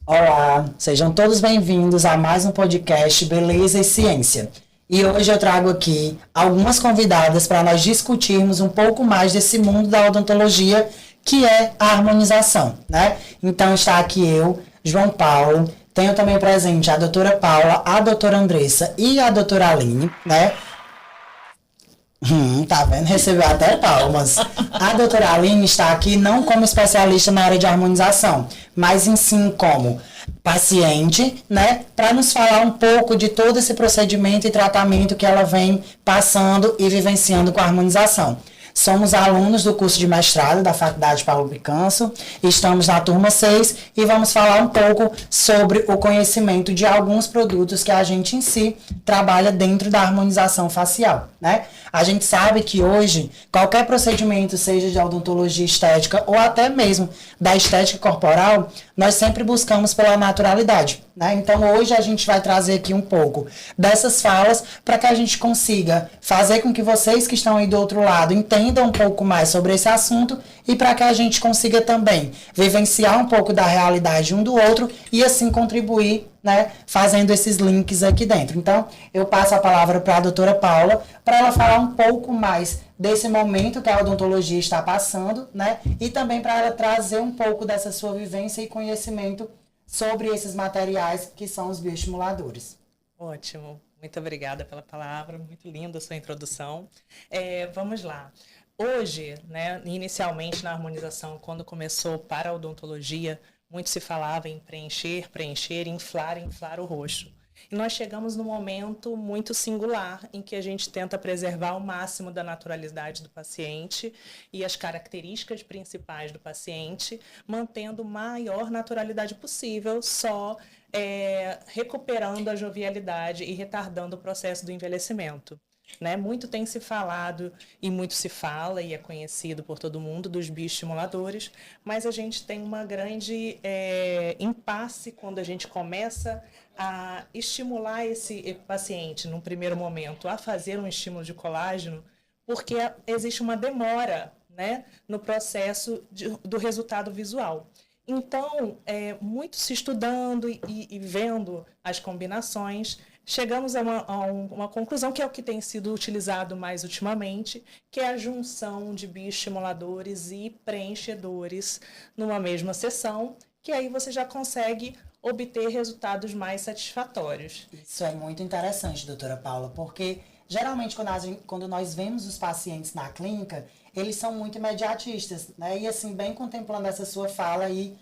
Olá, sejam todos bem-vindos a mais um podcast Beleza e Ciência. E hoje eu trago aqui algumas convidadas para nós discutirmos um pouco mais desse mundo da odontologia, que é a harmonização, né? Então está aqui eu, João Paulo, tenho também presente a doutora Paula, a doutora Andressa e a doutora Aline, né? Tá vendo? Recebeu até palmas. A doutora Aline está aqui não como especialista na área de harmonização, mas em sim como paciente, né? Para nos falar um pouco de todo esse procedimento e tratamento que ela vem passando e vivenciando com a harmonização. Somos alunos do curso de mestrado da Faculdade Paulo Picanso, estamos na turma 6 e vamos falar um pouco sobre o conhecimento de alguns produtos que a gente em si trabalha dentro da harmonização facial, né? A gente sabe que hoje qualquer procedimento, seja de odontologia estética ou até mesmo da estética corporal, nós sempre buscamos pela naturalidade, né? Então hoje a gente vai trazer aqui um pouco dessas falas para que a gente consiga fazer com que vocês que estão aí do outro lado entendam um pouco mais sobre esse assunto e para que a gente consiga também vivenciar um pouco da realidade um do outro e assim contribuir, né, fazendo esses links aqui dentro. Então, eu passo a palavra para a doutora Paula, para ela falar um pouco mais desse momento que a odontologia está passando, né, e também para ela trazer um pouco dessa sua vivência e conhecimento sobre esses materiais que são os bioestimuladores. Ótimo, muito obrigada pela palavra, muito linda a sua introdução. Vamos lá. Hoje, né, inicialmente na harmonização, quando começou para a odontologia, muito se falava em preencher, preencher, inflar, inflar o rosto. E nós chegamos num momento muito singular em que a gente tenta preservar ao máximo da naturalidade do paciente e as características principais do paciente, mantendo maior naturalidade possível, só recuperando a jovialidade e retardando o processo do envelhecimento. Né? Muito tem se falado e muito se fala e é conhecido por todo mundo dos bioestimuladores, mas a gente tem uma grande impasse quando a gente começa a estimular esse paciente, num primeiro momento, a fazer um estímulo de colágeno, porque existe uma demora, né, no processo do resultado visual. Então, muito se estudando e vendo as combinações, chegamos a uma conclusão, que é o que tem sido utilizado mais ultimamente, que é a junção de bioestimuladores e preenchedores numa mesma sessão, que aí você já consegue obter resultados mais satisfatórios. Isso é muito interessante, doutora Paula, porque geralmente quando nós vemos os pacientes na clínica, eles são muito imediatistas, né? E assim, bem contemplando essa sua fala aí,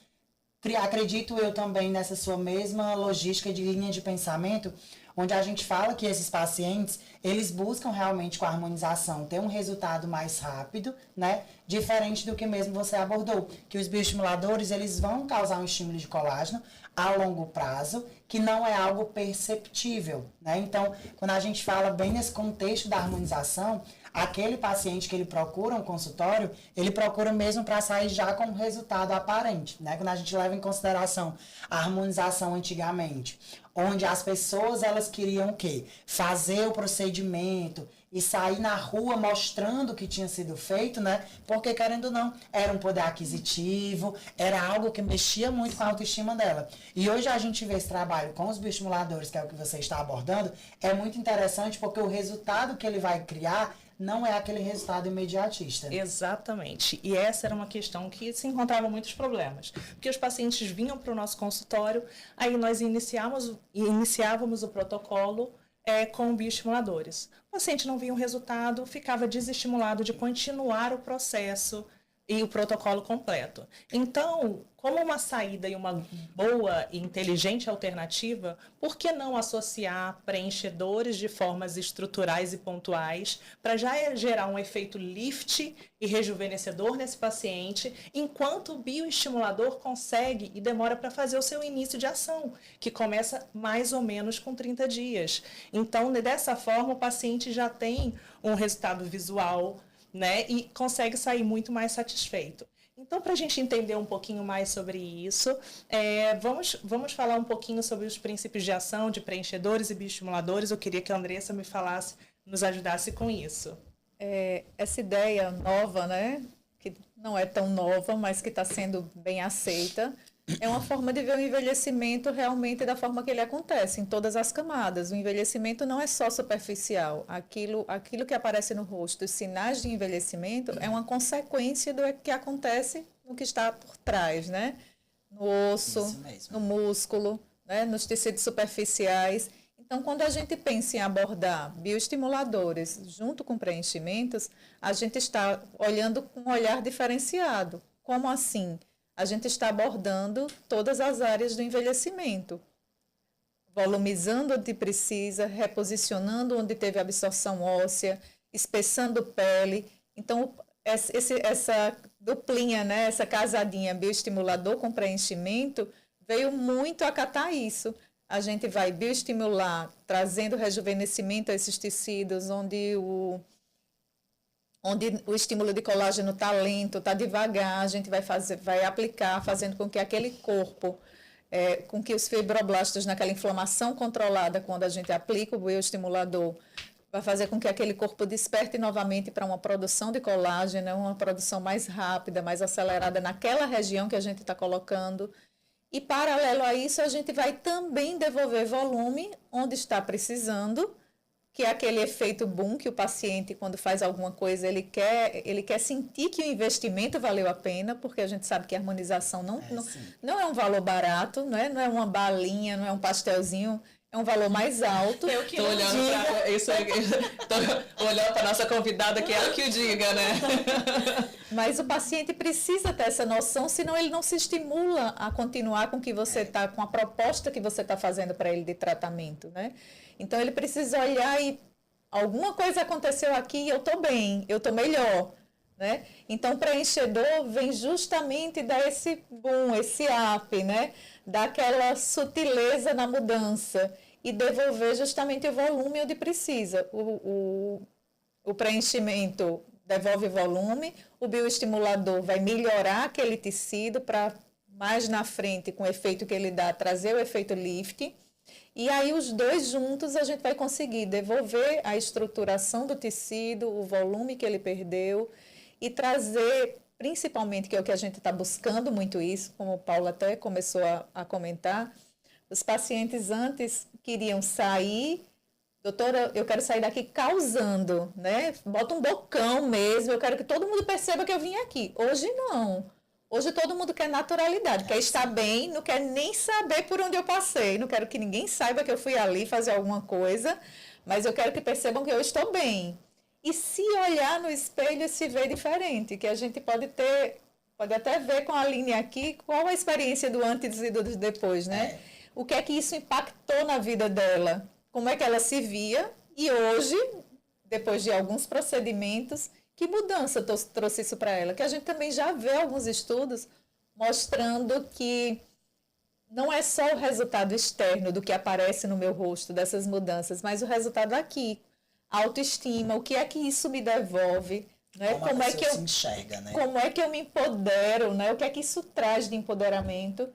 acredito eu também nessa sua mesma logística de linha de pensamento, onde a gente fala que esses pacientes, eles buscam realmente com a harmonização ter um resultado mais rápido, né? Diferente do que mesmo você abordou, que os bioestimuladores, eles vão causar um estímulo de colágeno a longo prazo, que não é algo perceptível, né? Então, quando a gente fala bem nesse contexto da harmonização, aquele paciente que ele procura um consultório, ele procura mesmo para sair já com um resultado aparente, né? Quando a gente leva em consideração a harmonização antigamente, onde as pessoas elas queriam o quê? Fazer o procedimento e sair na rua mostrando o que tinha sido feito, né? Porque, querendo ou não, era um poder aquisitivo, era algo que mexia muito com a autoestima dela. E hoje a gente vê esse trabalho com os bioestimuladores, que é o que você está abordando, é muito interessante porque o resultado que ele vai criar não é aquele resultado imediatista. Exatamente. E essa era uma questão que se encontrava muitos problemas. Porque os pacientes vinham para o nosso consultório, aí nós iniciávamos o protocolo com bioestimuladores. O paciente não via um resultado, ficava desestimulado de continuar o processo e o protocolo completo. Então, como uma saída e uma boa e inteligente alternativa, por que não associar preenchedores de formas estruturais e pontuais para já gerar um efeito lift e rejuvenescedor nesse paciente, enquanto o bioestimulador consegue e demora para fazer o seu início de ação, que começa mais ou menos com 30 dias. Então, dessa forma, o paciente já tem um resultado visual, né, e consegue sair muito mais satisfeito. Então, para a gente entender um pouquinho mais sobre isso, vamos falar um pouquinho sobre os princípios de ação de preenchedores e bioestimuladores. Eu queria que a Andressa me falasse, nos ajudasse com isso. Essa ideia nova, né, que não é tão nova, mas que está sendo bem aceita, é uma forma de ver o envelhecimento realmente da forma que ele acontece, em todas as camadas. O envelhecimento não é só superficial. Aquilo que aparece no rosto, os sinais de envelhecimento, é uma consequência do que acontece no que está por trás, né? No osso, no músculo, né? Nos tecidos superficiais. Então, quando a gente pensa em abordar bioestimuladores junto com preenchimentos, a gente está olhando com um olhar diferenciado. Como assim? A gente está abordando todas as áreas do envelhecimento, volumizando onde precisa, reposicionando onde teve absorção óssea, espessando pele. Então, essa duplinha, né, essa casadinha bioestimulador com preenchimento, veio muito acatar isso. A gente vai bioestimular, trazendo rejuvenescimento a esses tecidos, onde o estímulo de colágeno está lento, está devagar, a gente vai aplicar, fazendo com que aquele corpo, com que os fibroblastos, naquela inflamação controlada, quando a gente aplica o bioestimulador, vai fazer com que aquele corpo desperte novamente para uma produção de colágeno, uma produção mais rápida, mais acelerada naquela região que a gente está colocando. E, paralelo a isso, a gente vai também devolver volume onde está precisando, que é aquele efeito boom que o paciente, quando faz alguma coisa, ele quer sentir que o investimento valeu a pena, porque a gente sabe que a harmonização não é um valor barato, não é uma balinha, não é um pastelzinho, é um valor mais alto. Eu que tô olhando para isso aí, tô olhando para nossa convidada, que ela que o diga, né? Mas o paciente precisa ter essa noção, senão ele não se estimula a continuar com o que você está, com a proposta que você está fazendo para ele de tratamento, né? Então ele precisa olhar e alguma coisa aconteceu aqui e eu estou bem, eu estou melhor, né? Então o preenchedor vem justamente dar esse boom, esse up, né? Dar aquela sutileza na mudança e devolver justamente o volume onde precisa. O preenchimento devolve volume, o bioestimulador vai melhorar aquele tecido para mais na frente, com o efeito que ele dá, trazer o efeito lift. E aí os dois juntos a gente vai conseguir devolver a estruturação do tecido, o volume que ele perdeu e trazer, principalmente, que é o que a gente está buscando muito isso, como o Paulo até começou a comentar, os pacientes antes queriam sair, doutora, eu quero sair daqui causando, né? Bota um bocão mesmo, eu quero que todo mundo perceba que eu vim aqui. Hoje não. Hoje todo mundo quer naturalidade, quer estar bem, não quer nem saber por onde eu passei, não quero que ninguém saiba que eu fui ali fazer alguma coisa, mas eu quero que percebam que eu estou bem. E se olhar no espelho e se ver diferente, que a gente pode até ver com a Aline aqui qual a experiência do antes e do depois, né? O que é que isso impactou na vida dela, como é que ela se via e hoje, depois de alguns procedimentos, que mudança trouxe isso para ela? Que a gente também já vê alguns estudos mostrando que não é só o resultado externo do que aparece no meu rosto, dessas mudanças, mas o resultado aqui, a autoestima, o que é que isso me devolve, né? Como é que eu se enxerga, né? Como é que eu me empodero, né? O que é que isso traz de empoderamento?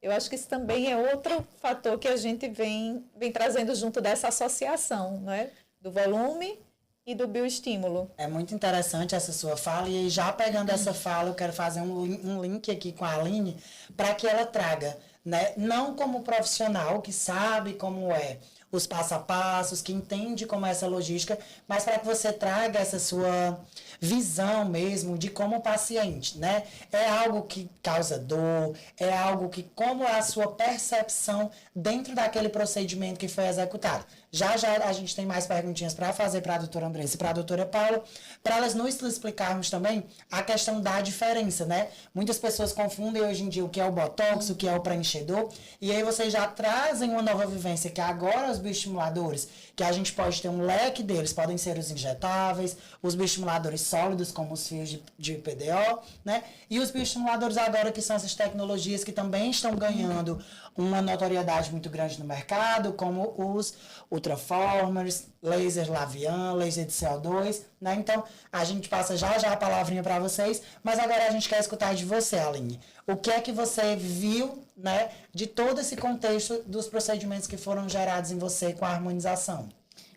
Eu acho que isso também é outro fator que a gente vem trazendo junto dessa associação, né? Do volume e do bioestímulo. É muito interessante essa sua fala, e já pegando essa fala, eu quero fazer um link aqui com a Aline, para que ela traga, né? Não como profissional que sabe como é os passo a passos, que entende como é essa logística, mas para que você traga essa sua visão mesmo de como paciente, né? É algo que causa dor, é algo que, como é a sua percepção dentro daquele procedimento que foi executado. Já a gente tem mais perguntinhas para fazer para a doutora Andressa e para a doutora Paula, para elas nos explicarmos também a questão da diferença, né? Muitas pessoas confundem hoje em dia o que é o botox, o que é o preenchedor, e aí vocês já trazem uma nova vivência, que agora os bioestimuladores, que a gente pode ter um leque deles, podem ser os injetáveis, os bioestimuladores sólidos, como os fios de PDO, né? E os bioestimuladores agora, que são essas tecnologias que também estão ganhando uma notoriedade muito grande no mercado, como os ultraformers, laser Lavian, laser de CO2, né? Então, a gente passa já a palavrinha para vocês, mas agora a gente quer escutar de você, Aline. O que é que você viu, né, de todo esse contexto dos procedimentos que foram gerados em você com a harmonização?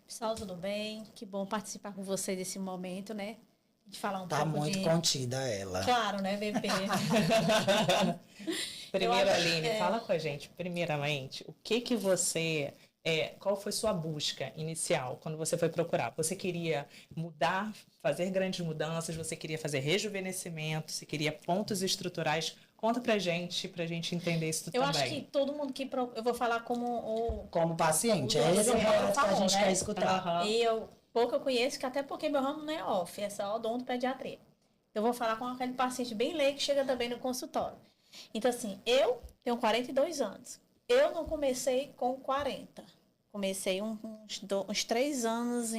Pessoal, tudo bem? Que bom participar com vocês desse momento, né? De falar um pouco pouco muito contida ela. Claro, né, VP? Primeiro, acho- Aline, fala com a gente, primeiramente, o que você... qual foi sua busca inicial quando você foi procurar? Você queria mudar, fazer grandes mudanças, você queria fazer rejuvenescimento, você queria pontos estruturais? Conta pra gente entender isso Eu também. acho que todo mundo que... Eu vou falar como Como paciente, O esse é o João relato que a falou, gente né? quer escutar. Aham. pouco eu conheço, que até porque meu ramo não é off, é só odontopediatria. Eu vou falar com aquele paciente bem leigo que chega também no consultório. Então, assim, eu tenho 42 anos. Eu não comecei com 40. Comecei uns 3 anos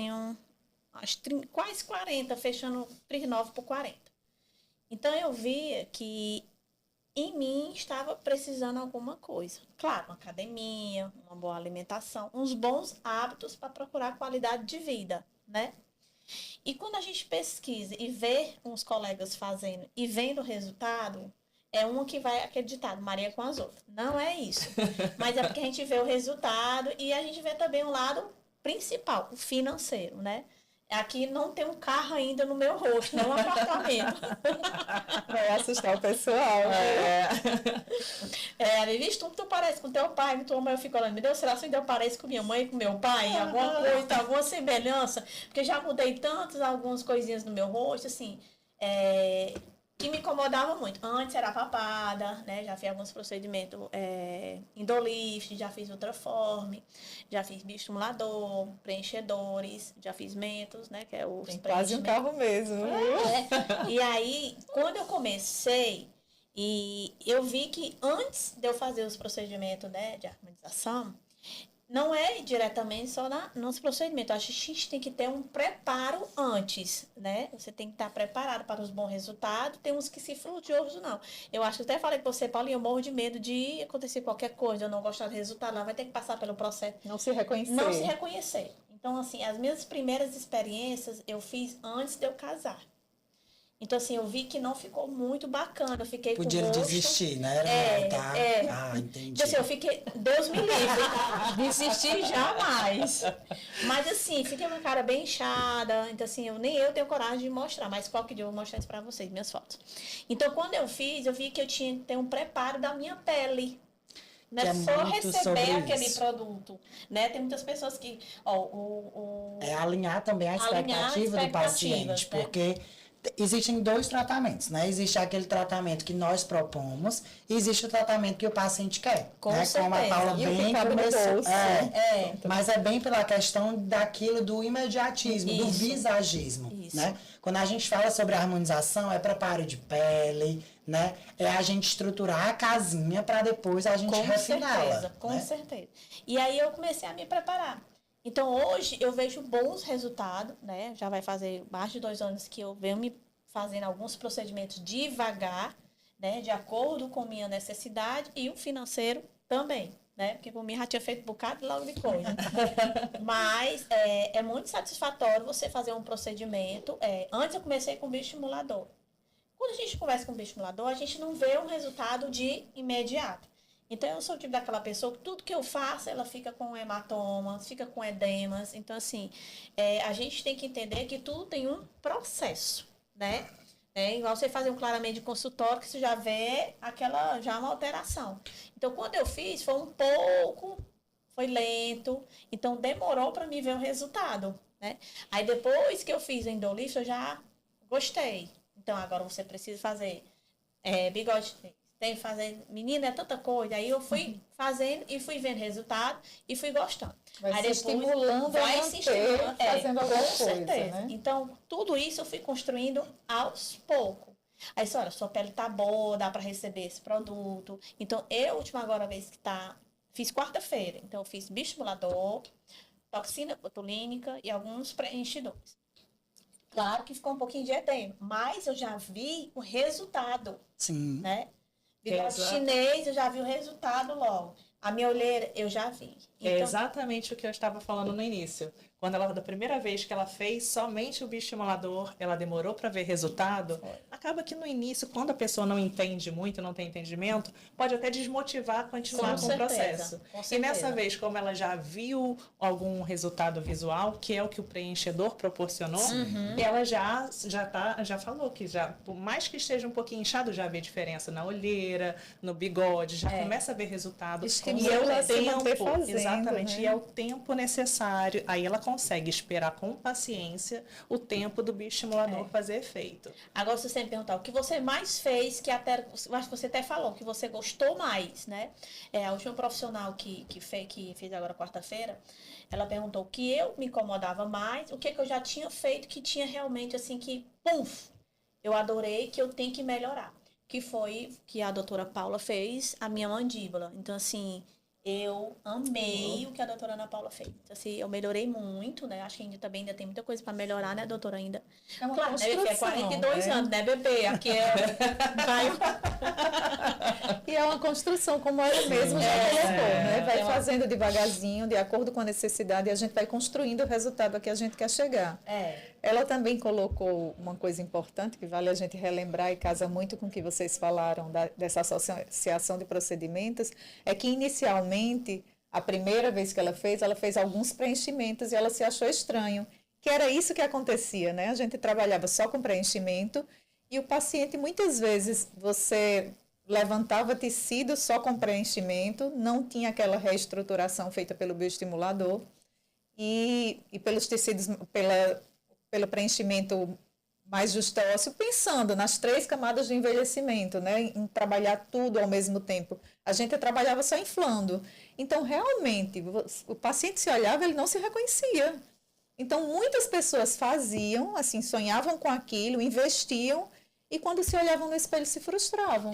quase 40, fechando 39 por 40. Então, eu via que em mim estava precisando alguma coisa. Claro, uma academia, uma boa alimentação, uns bons hábitos para procurar qualidade de vida, né? E quando a gente pesquisa e vê uns colegas fazendo e vendo o resultado, é uma que vai aquele ditado, Maria com as outras. Não é isso. Mas é porque a gente vê o resultado e a gente vê também o lado principal, o financeiro, né? Aqui não tem um carro ainda no meu rosto, não um apartamento. Vai assustar o pessoal. Vixe, tu parece com teu pai, com tua mãe, eu fico olhando, meu Deus, será que eu pareço com minha mãe e com meu pai? Alguma coisa, alguma semelhança? Porque já mudei algumas coisinhas no meu rosto, assim, que me incomodava muito. Antes era papada, né? Já fiz alguns procedimentos endolift, já fiz ultraforme, já fiz bioestimulador, preenchedores, já fiz mentos, né? Que é o Tem quase um carro mesmo, viu? E aí, quando eu comecei, e eu vi que antes de eu fazer os procedimentos, né, de harmonização, não é diretamente só nos procedimentos. Eu acho que a gente tem que ter um preparo antes, né? Você tem que estar preparado para os bons resultados. Tem uns que se frustram de outros não. Eu acho que até falei com você, Paulinho, eu morro de medo de acontecer qualquer coisa, eu não gostar do resultado, lá vai ter que passar pelo processo. Não se reconhecer. Não se reconhecer. Então, assim, as minhas primeiras experiências eu fiz antes de eu casar. Então, assim, eu vi que não ficou muito bacana. Eu fiquei Podia com gosto. desistir, né? Ah, entendi. Então, assim, eu fiquei... Deus me livre. Desistir jamais. Mas, assim, fiquei com a cara bem inchada. Então, assim, nem eu tenho coragem de mostrar. Mas qualquer dia eu vou mostrar isso pra vocês, minhas fotos. Então, quando eu fiz, eu vi que eu tinha que ter um preparo da minha pele. Não é só receber aquele produto, né? Tem muitas pessoas que... É alinhar também a expectativa do paciente, né? porque existem 2 tratamentos, né? Existe aquele tratamento que nós propomos e existe o tratamento que o paciente quer. Com né? certeza. Como a Paula E o que bem cabe no começou. bolso. Mas é bem pela questão daquilo do imediatismo, do Isso. visagismo. Isso. Né? Quando a gente fala sobre harmonização, é preparo de pele, né? É a gente estruturar a casinha para depois a gente refiná-la. Com certeza. E aí eu comecei a me preparar. Então, hoje, eu vejo bons resultados, né? Já vai fazer mais de 2 anos que eu venho me fazendo alguns procedimentos devagar, né? De acordo com minha necessidade e o financeiro também, né? Porque por mim já tinha feito um bocado logo de coisa. Mas é muito satisfatório você fazer um procedimento. Antes eu comecei com bioestimulador. Quando a gente conversa com bioestimulador, a gente não vê um resultado de imediato. Então, eu sou o tipo daquela pessoa que tudo que eu faço, ela fica com hematomas, fica com edemas. Então, assim, a gente tem que entender que tudo tem um processo, né? Igual você fazer um clareamento de consultório, que você já vê uma alteração. Então, quando eu fiz, foi lento, então demorou para mim ver o resultado, né? Aí, depois que eu fiz o endolift, eu já gostei. Então, agora você precisa fazer bigode... Tem que fazer, menina, é tanta coisa. Aí eu fui fazendo e fui vendo resultado e fui gostando. Vai aí se depois estimulando a manter fazendo alguma com coisa, certeza. né? Então, tudo isso eu fui construindo aos poucos. Aí, olha, sua pele tá boa, dá para receber esse produto. Então, última vez que fiz quarta-feira. Então, eu fiz bioestimulador, toxina botulínica e alguns preenchidores. Claro que ficou um pouquinho de edema, mas eu já vi o resultado. Sim. Né? Bigode chinês, eu já vi o resultado logo. A minha olheira, eu já vi. Então, é exatamente o que eu estava falando no início. Quando ela, da primeira vez que ela fez somente o bioestimulador, ela demorou para ver resultado. Acaba que no início, quando a pessoa não entende muito, não tem entendimento, pode até desmotivar a continuar com o processo. E nessa vez, como ela já viu algum resultado visual, que é o que o preenchedor proporcionou, ela já falou que já, por mais que esteja um pouquinho inchado, já vê diferença na olheira, no bigode, já começa a ver resultado. E é o tempo, exatamente, né? e é o tempo necessário. Aí ela consegue esperar com paciência o tempo do bioestimulador fazer efeito. Agora, se você me perguntar o que você mais fez, que até, acho que você até falou, que você gostou mais, né? A última profissional que fez agora quarta-feira, ela perguntou o que eu me incomodava mais, o que eu já tinha feito que tinha realmente assim que, puf, eu adorei, que eu tenho que melhorar. Que foi que a doutora Paula fez, a minha mandíbula. Então, assim, eu amei o que a doutora Ana Paula fez. Assim, eu melhorei muito, né? Acho que ainda tem muita coisa para melhorar, né, doutora? Ainda. É uma claro, né, bebê? É 42 né? anos, né, bebê? Aqui é. E é uma construção, como ela mesma já colocou, né? Vai fazendo devagarzinho, de acordo com a necessidade, e a gente vai construindo o resultado a que a gente quer chegar. Ela também colocou uma coisa importante, que vale a gente relembrar e casa muito com o que vocês falaram dessa associação de procedimentos, é que inicialmente, a primeira vez que ela fez alguns preenchimentos e ela se achou estranho, que era isso que acontecia, né? A gente trabalhava só com preenchimento e o paciente, muitas vezes, você levantava tecido só com preenchimento, não tinha aquela reestruturação feita pelo bioestimulador e pelos tecidos, pelo preenchimento mais justósseo, pensando nas 3 camadas de envelhecimento, né? Em trabalhar tudo ao mesmo tempo. A gente trabalhava só inflando. Então, realmente, o paciente se olhava, ele não se reconhecia. Então, muitas pessoas faziam, assim, sonhavam com aquilo, investiam, e quando se olhavam no espelho, se frustravam.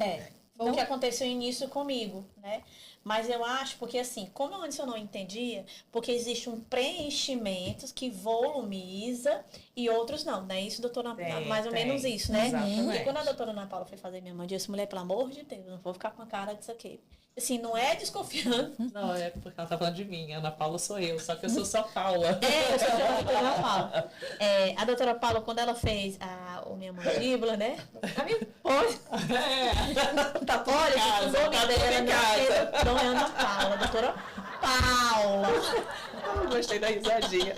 Foi o que aconteceu no início comigo, né? Mas eu acho, porque assim, como antes eu não entendia, porque existe um preenchimento que volumiza e outros não, né? Isso, doutora, mais ou menos isso, né? Exatamente. E quando a doutora Ana Paula foi fazer minha mãe, eu disse, mulher, pelo amor de Deus, não vou ficar com a cara disso aqui. Assim, não é desconfiando. Não, é porque ela tá falando de mim. Ana Paula sou eu, só que eu sou só Paula. Eu sou a doutora Ana Paula. A doutora Paula, quando ela fez a minha mandíbula, né? A minha... Tá tudo Olha, em casa, o nome tá tudo dela em casa. não é Ana Paula, doutora Paula. Eu gostei da risadinha.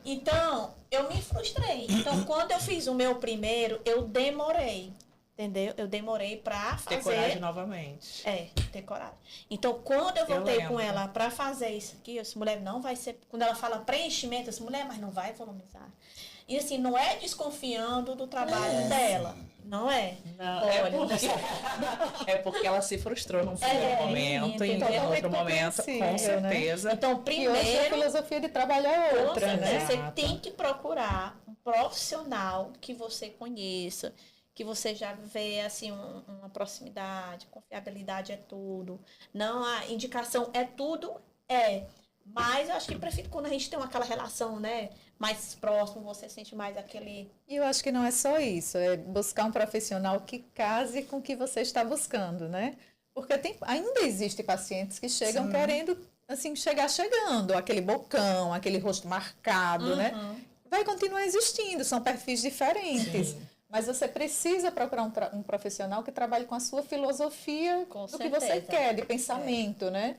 Então, eu me frustrei. Então, quando eu fiz o meu primeiro, eu demorei. Entendeu? Eu demorei pra fazer. Ter coragem novamente. Ter coragem. Então, quando eu voltei com ela pra fazer isso aqui, essa mulher não vai ser. Quando ela fala preenchimento, essa mulher, mas não vai volumizar. E assim, não é desconfiando do trabalho dela. Não é? Não, olha, é porque ela se frustrou num primeiro momento e em outro momento, com certeza. Né? Então, E hoje a primeiro, filosofia de trabalho é outra, né? você tem que procurar um profissional que você conheça, que você já vê assim uma proximidade, confiabilidade é tudo. Não, a indicação é tudo, mas eu acho que prefiro quando a gente tem aquela relação, né, mais próximo, você sente mais aquele... E eu acho que não é só isso, é buscar um profissional que case com o que você está buscando, né? Porque ainda existem pacientes que chegam querendo, assim, chegando, aquele bocão, aquele rosto marcado, né? Vai continuar existindo, são perfis diferentes. Sim. Mas você precisa procurar um profissional que trabalhe com a sua filosofia do que você quer, de pensamento, né?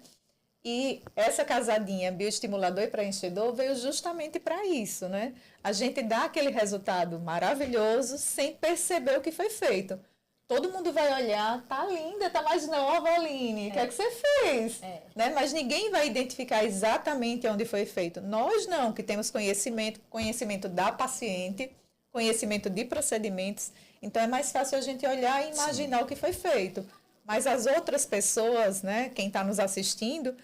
E essa casadinha bioestimulador e preenchedor veio justamente para isso, né? A gente dá aquele resultado maravilhoso sem perceber o que foi feito. Todo mundo vai olhar, tá linda, tá mais nova, Aline, o que é que você fez? Né? Mas ninguém vai identificar exatamente onde foi feito. Nós não, que temos conhecimento da paciente, conhecimento de procedimentos, então é mais fácil a gente olhar e imaginar o que foi feito. Mas as outras pessoas, né, quem está nos assistindo,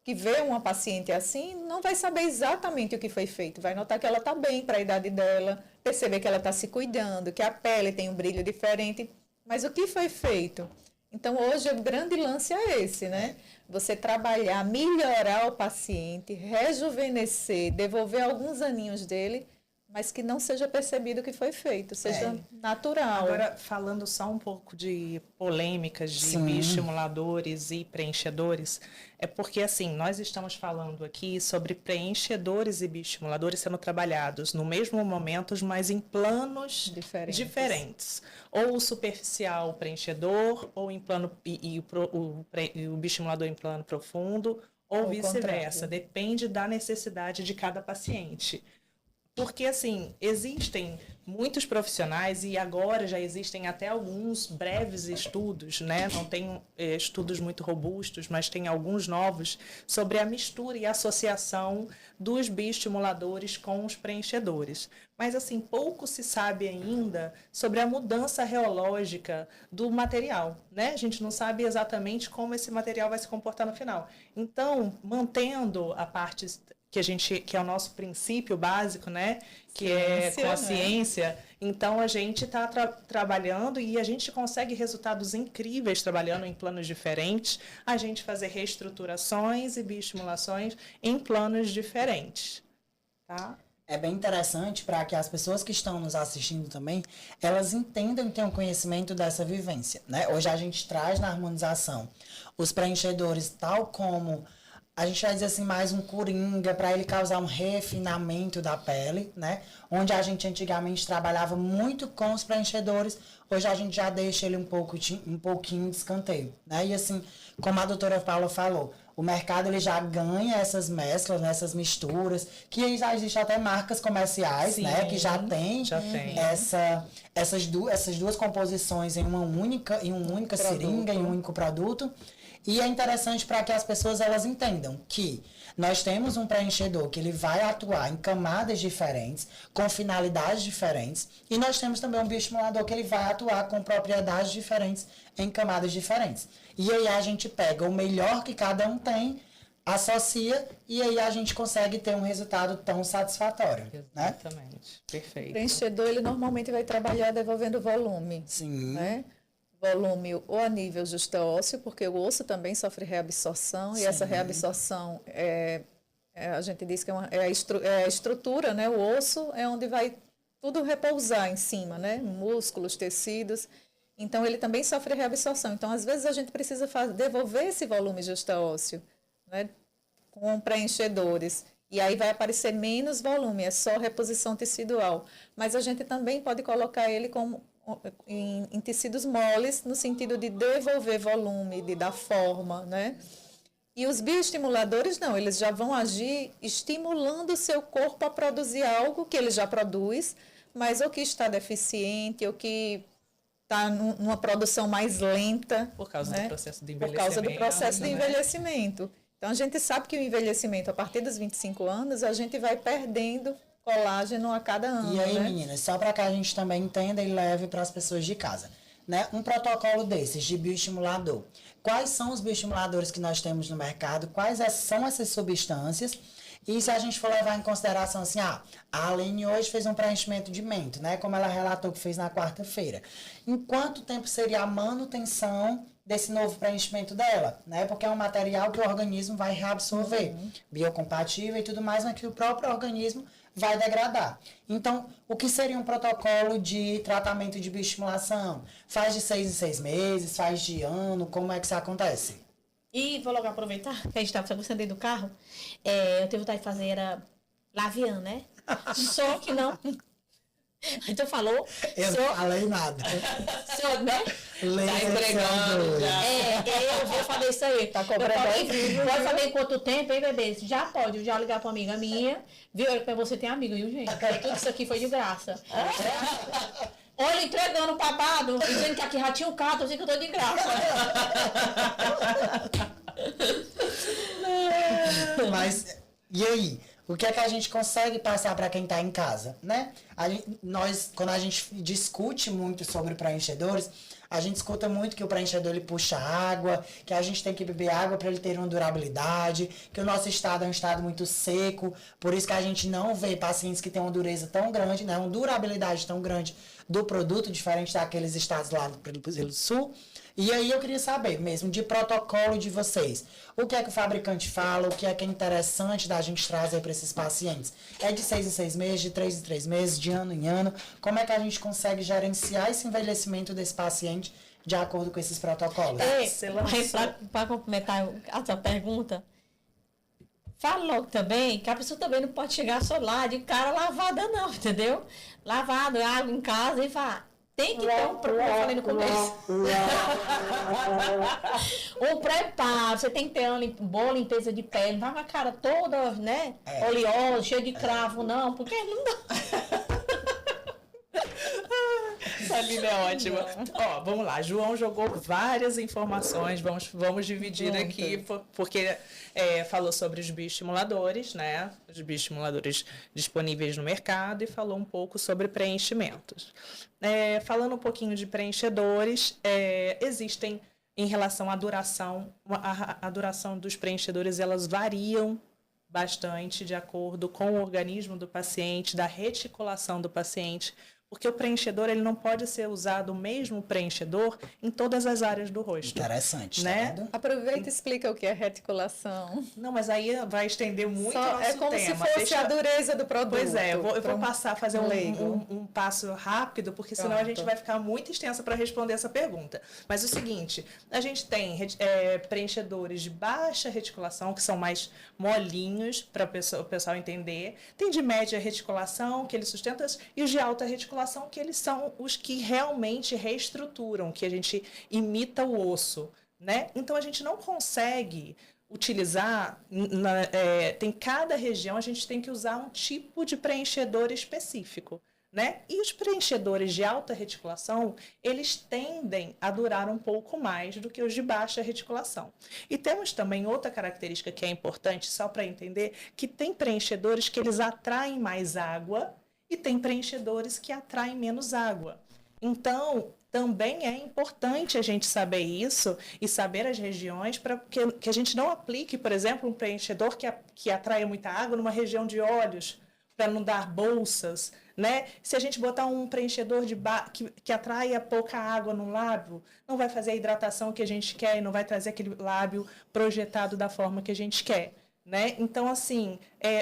que vê uma paciente assim, não vai saber exatamente o que foi feito. Vai notar que ela está bem para a idade dela, perceber que ela está se cuidando, que a pele tem um brilho diferente. Mas o que foi feito? Então, hoje, o grande lance é esse, né? Você trabalhar, melhorar o paciente, rejuvenescer, devolver alguns aninhos dele, mas que não seja percebido que foi feito, seja natural. Agora, falando só um pouco de polêmicas de Sim. bioestimuladores e preenchedores, é porque, assim, nós estamos falando aqui sobre preenchedores e bioestimuladores sendo trabalhados no mesmo momento, mas em planos diferentes. Ou o superficial preenchedor, ou em plano e o bioestimulador em plano profundo, ou vice-versa. Depende da necessidade de cada paciente. Porque, assim, existem muitos profissionais e agora já existem até alguns breves estudos, né? Não tem estudos muito robustos, mas tem alguns novos sobre a mistura e associação dos bioestimuladores com os preenchedores. Mas, assim, pouco se sabe ainda sobre a mudança reológica do material, né? A gente não sabe exatamente como esse material vai se comportar no final. Então, mantendo a parte que é o nosso princípio básico, né? Que é com a ciência. Então, a gente está trabalhando e a gente consegue resultados incríveis trabalhando em planos diferentes, a gente fazer reestruturações e bioestimulações em planos diferentes, tá? É bem interessante para que as pessoas que estão nos assistindo também, elas entendam e tenham conhecimento dessa vivência, né? Hoje a gente traz na harmonização os preenchedores tal como... A gente vai dizer assim, mais um coringa para ele causar um refinamento da pele, né? Onde a gente antigamente trabalhava muito com os preenchedores, hoje a gente já deixa ele um pouquinho de escanteio, né? E assim, como a doutora Paula falou, o mercado ele já ganha essas mesclas, né? Essas misturas, que já existem até marcas comerciais, né? Que já tem essas duas composições em uma única seringa, em um único produto. E é interessante para que as pessoas elas entendam que nós temos um preenchedor que ele vai atuar em camadas diferentes, com finalidades diferentes, e nós temos também um bioestimulador que ele vai atuar com propriedades diferentes em camadas diferentes. E aí a gente pega o melhor que cada um tem, associa, e aí a gente consegue ter um resultado tão satisfatório. Exatamente. Né? Perfeito. O preenchedor, ele normalmente vai trabalhar devolvendo volume. Sim. Né? Volume ou a nível justa-ósseo, porque o osso também sofre reabsorção. Sim. E essa reabsorção, a gente diz que é a estrutura, né? O osso é onde vai tudo repousar em cima, né? Músculos, tecidos. Então, ele também sofre reabsorção. Então, às vezes, a gente precisa devolver esse volume justa-ósseo, né? Com preenchedores. E aí vai aparecer menos volume, é só reposição tecidual. Mas a gente também pode colocar ele em tecidos moles, no sentido de devolver volume, de dar forma, né? E os bioestimuladores, não, eles já vão agir estimulando o seu corpo a produzir algo que ele já produz, mas ou que está deficiente, ou que está numa produção mais lenta. Por causa, né? Do processo de envelhecimento. Por causa do processo de né? envelhecimento. Então, a gente sabe que o envelhecimento, a partir dos 25 anos, a gente vai perdendo colágeno a cada ano. E aí, né? meninas, só para que a gente também entenda e leve para as pessoas de casa, né? Um protocolo desses de bioestimulador. Quais são os bioestimuladores que nós temos no mercado? Quais são essas substâncias? E se a gente for levar em consideração assim, a Aline hoje fez um preenchimento de mento, né? Como ela relatou que fez na quarta-feira. Em quanto tempo seria a manutenção desse novo preenchimento dela, né? Porque é um material que o organismo vai reabsorver, biocompatível e tudo mais, mas que o próprio organismo vai degradar. Então, o que seria um protocolo de tratamento de bioestimulação? Faz de 6 em 6 meses, faz de ano, como é que isso acontece? E vou logo aproveitar que a gente estava conversando dentro do carro. Eu tive vontade de fazer, era Lavian, né? Só que não. Então falou. Eu não falei nada. Só, né? Tá entregando. Eu vou fazer isso aí. Tá cobrando ao vivo. Pode fazer em quanto tempo, hein, bebê? Já pode. Eu já ligar pra uma amiga minha. Viu? Pra você ter amigo, viu, gente? Tudo isso aqui foi de graça. Olha, entregando o papado, dizendo que aqui já tinha um carro, eu sei que eu tô de graça. Mas, e aí? O que é que a gente consegue passar para quem está em casa, né? Quando a gente discute muito sobre preenchedores, A gente escuta muito que o preenchedor ele puxa água, que a gente tem que beber água para ele ter uma durabilidade, que o nosso estado é um estado muito seco, por isso que a gente não vê pacientes que têm uma dureza tão grande, né, uma durabilidade tão grande do produto, diferente daqueles estados lá pelo sul. E aí eu queria saber mesmo, de protocolo de vocês, o que é que o fabricante fala, o que é interessante da gente trazer para esses pacientes? É de 6 em 6 meses, de 3 em 3 meses, de ano em ano? Como é que a gente consegue gerenciar esse envelhecimento desse paciente de acordo com esses protocolos? Para complementar a sua pergunta, fala logo também que a pessoa também não pode chegar só lá de cara lavada não, entendeu? Lavado, água em casa e falar... Tem que ter eu falei no começo. Um preparo, você tem que ter uma boa limpeza de pele, não vai com a cara toda, né? Oleosa, cheia de cravo, não, porque não dá. Saline é ótima. Ó, vamos lá. João jogou várias informações. Vamos dividir aqui, porque falou sobre os bioestimuladores, né? Os bioestimuladores disponíveis no mercado e falou um pouco sobre preenchimentos. Falando um pouquinho de preenchedores, existem em relação à duração, a duração dos preenchedores, elas variam bastante de acordo com o organismo do paciente, da reticulação do paciente, porque o preenchedor ele não pode ser usado o mesmo preenchedor em todas as áreas do rosto. Interessante, né? Tá vendo? Aproveita e explica o que é reticulação. Não, mas aí vai estender muito o nosso É como tema. se fosse a dureza do produto. Pois é, eu vou passar a fazer um passo rápido, porque senão a gente vai ficar muito extensa para responder essa pergunta. Mas é o seguinte, a gente tem preenchedores de baixa reticulação, que são mais molinhos, para o pessoal entender. Tem de média reticulação, que ele sustenta, e os de alta reticulação, que eles são os que realmente reestruturam, que a gente imita o osso, né? Então, a gente não consegue utilizar, tem cada região, a gente tem que usar um tipo de preenchedor específico, né? E os preenchedores de alta reticulação, eles tendem a durar um pouco mais do que os de baixa reticulação. E temos também outra característica que é importante, só para entender, que tem preenchedores que eles atraem mais água e tem preenchedores que atraem menos água. Então, também é importante a gente saber isso e saber as regiões para que a gente não aplique, por exemplo, um preenchedor que atrai muita água numa região de olhos, para não dar bolsas, né? Se a gente botar um preenchedor que atraia pouca água no lábio, não vai fazer a hidratação que a gente quer e não vai trazer aquele lábio projetado da forma que a gente quer, né? Então, assim,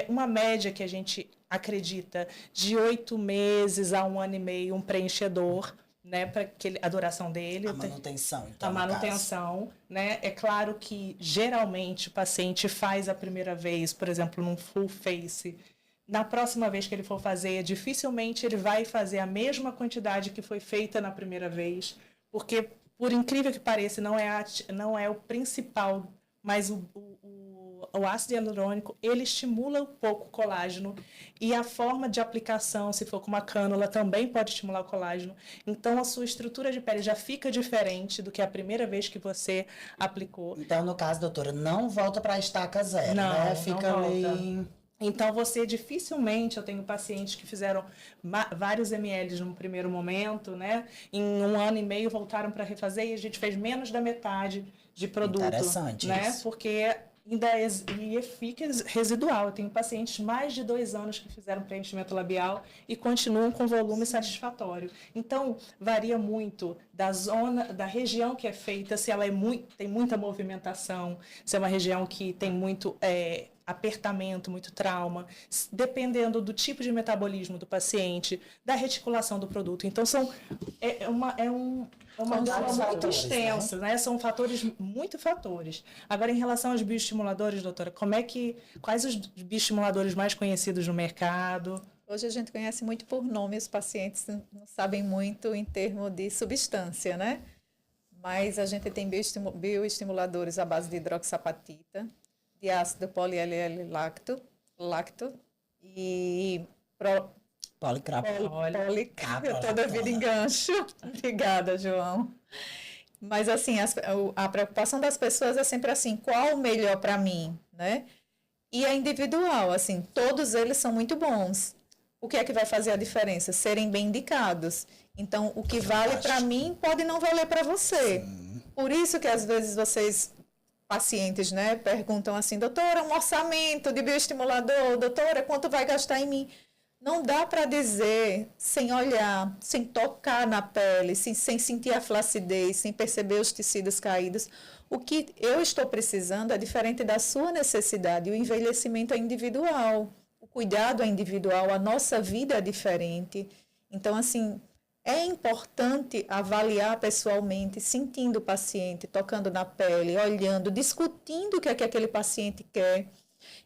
uma média que a gente acredita de 8 meses a 1 ano e meio, um preenchedor, né, para a duração dele. A manutenção, então. A manutenção, né? É claro que, geralmente, o paciente faz a primeira vez, por exemplo, num full face. Na próxima vez que ele for fazer, dificilmente ele vai fazer a mesma quantidade que foi feita na primeira vez, porque, por incrível que pareça, não é o principal, mas o ácido hialurônico, ele estimula um pouco o colágeno, e a forma de aplicação, se for com uma cânula, também pode estimular o colágeno. Então, a sua estrutura de pele já fica diferente do que a primeira vez que você aplicou. Então, no caso, doutora, não volta para a estaca zero, né? Fica não ali... volta. Então, você dificilmente, eu tenho pacientes que fizeram vários ml no primeiro momento, né? Em 1 ano e meio voltaram para refazer e a gente fez menos da metade de produto. Interessante, né? isso. Porque ainda fica residual. Eu tenho pacientes mais de 2 anos que fizeram preenchimento labial e continuam com volume satisfatório. Então, varia muito da zona, da região que é feita, se ela tem muita movimentação, se é uma região que tem muito apertamento, muito trauma, dependendo do tipo de metabolismo do paciente, da reticulação do produto. Então, é uma gama muito extensa, né? São muitos fatores. Agora, em relação aos bioestimuladores, doutora, quais os bioestimuladores mais conhecidos no mercado? Hoje a gente conhece muito por nome, os pacientes não sabem muito em termos de substância, né? Mas a gente tem bioestimuladores à base de hidroxapatita, de ácido poli-LL-lacto e Policrap. Eu toda vida engancho. Obrigada, João. Mas, assim, a preocupação das pessoas é sempre assim, qual o melhor para mim, né? E é individual, assim, todos eles são muito bons. o que é que vai fazer a diferença? Serem bem indicados. Então, o que vale para mim pode não valer para você. Sim. Por isso que às vezes pacientes, né, perguntam assim, doutora, um orçamento de bioestimulador, doutora, quanto vai gastar em mim? Não dá para dizer sem olhar, sem tocar na pele, sem sentir a flacidez, sem perceber os tecidos caídos. O que eu estou precisando é diferente da sua necessidade. O envelhecimento é individual, o cuidado é individual, a nossa vida é diferente. Então, assim, é importante avaliar pessoalmente, sentindo o paciente, tocando na pele, olhando, discutindo o que é que aquele paciente quer.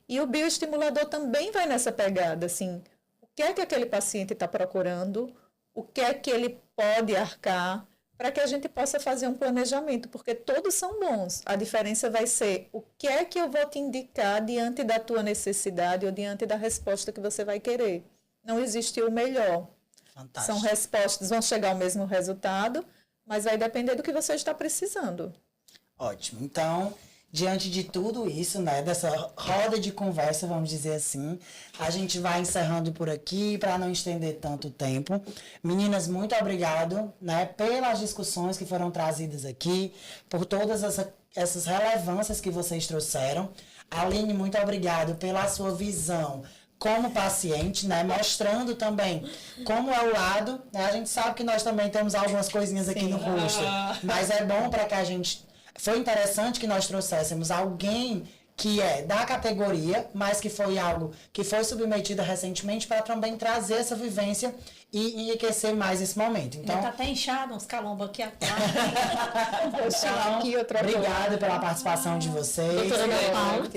E o bioestimulador também vai nessa pegada, assim, o que é que aquele paciente está procurando, o que é que ele pode arcar, para que a gente possa fazer um planejamento, porque todos são bons. A diferença vai ser o que é que eu vou te indicar diante da tua necessidade ou diante da resposta que você vai querer. Não existe o melhor. Fantástico. São respostas, vão chegar ao mesmo resultado, mas vai depender do que você está precisando. Ótimo. Então, diante de tudo isso, né, dessa roda de conversa, vamos dizer assim, a gente vai encerrando por aqui para não estender tanto tempo. Meninas, muito obrigado, né, pelas discussões que foram trazidas aqui, por todas essas relevâncias que vocês trouxeram. Aline, muito obrigado pela sua visão como paciente, né, mostrando também como é o lado, né, a gente sabe que nós também temos algumas coisinhas aqui no rosto, mas é bom para que a gente... Foi interessante que nós trouxéssemos alguém que é da categoria, mas que foi algo que foi submetida recentemente para também trazer essa vivência e enriquecer mais esse momento. Então, tá até inchado, uns calombos aqui atrás. Então, obrigada pela participação de vocês. Doutora Ana Paula.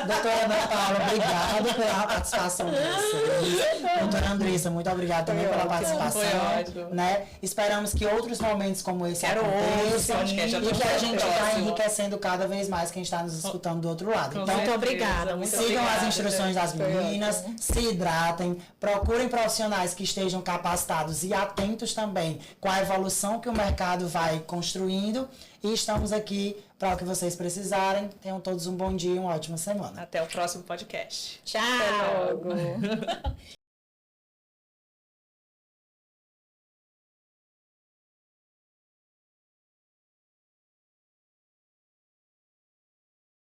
Doutora Ana Paula, obrigada pela participação de vocês. Doutora Andressa, muito obrigada também pela participação. Foi ótimo. Né? Esperamos que outros momentos como esse aconteçam e que a gente está enriquecendo cada vez mais quem está nos escutando do outro lado. Então, muito obrigada. Sigam as instruções das meninas, se hidratem, procurem profissionais que estejam capacitados e atentos também com a evolução que o mercado vai construindo. E estamos aqui para o que vocês precisarem. Tenham todos um bom dia e uma ótima semana. Até o próximo podcast. Tchau. Até logo.